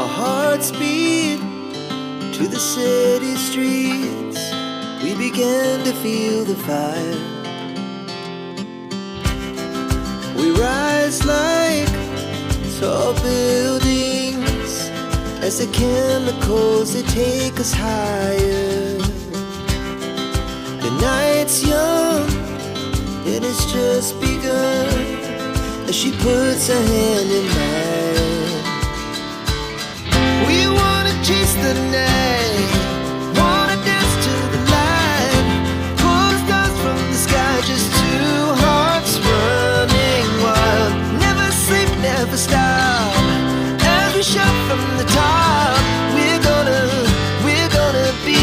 Our hearts beat to the city streets. We began to feel the fire. We rise like tall buildings as the chemicals, they take us higher. The night's young and it's just begun as she puts her hand in mine. We wanna chase the night, wanna dance to the light, pull the stars from the sky, just two hearts running wild. Never sleep, never stop, as we shout from the top. We're gonna be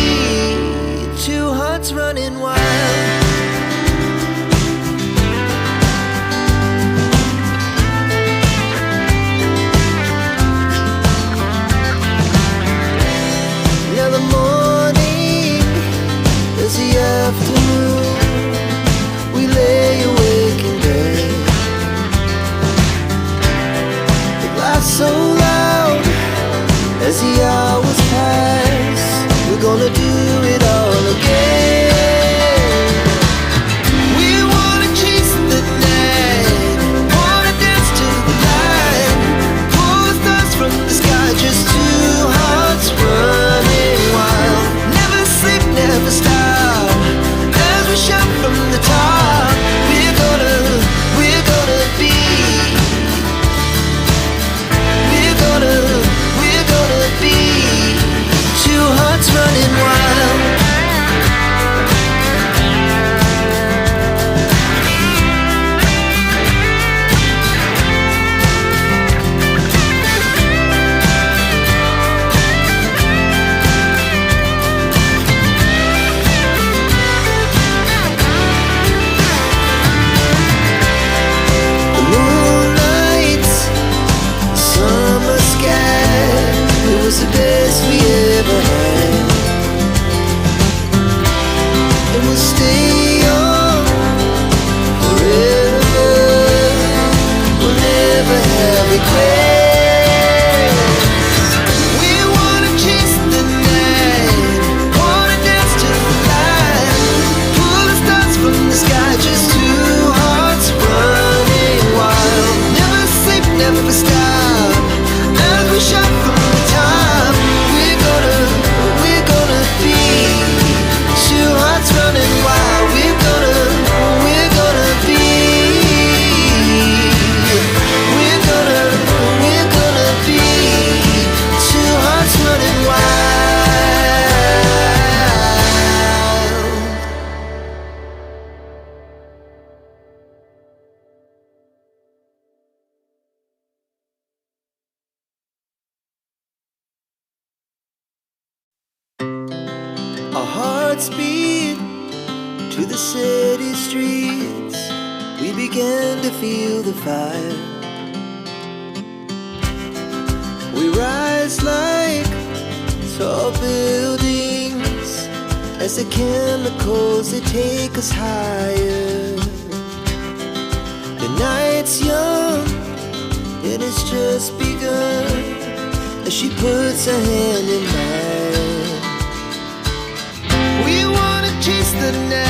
two hearts running wild. Afternoon, we lay awake in bed. The laugh so loud as the hours pass. We're gonna do it all again. We wanna chase the night, wanna dance to the light, pull the stars from the sky, just two hearts running wild. Never sleep, never stop, shout from the top. We're gonna be. We're gonna be two hearts running wild. Was the best we ever had, and we'll stay on forever. We'll never have regrets. We wanna chase the night, wanna dance to the light, pull the stars from the sky, just two hearts running wild. Never sleep, never stop, as we shout from the top. Running wild, we're gonna be. We're gonna be two hearts running wild. Our hearts beat to the city streets. We began to feel the fire. We rise like tall buildings as the chemicals, they take us higher. The night's young and it's just begun as she puts her hand in mine. We wanna chase the night,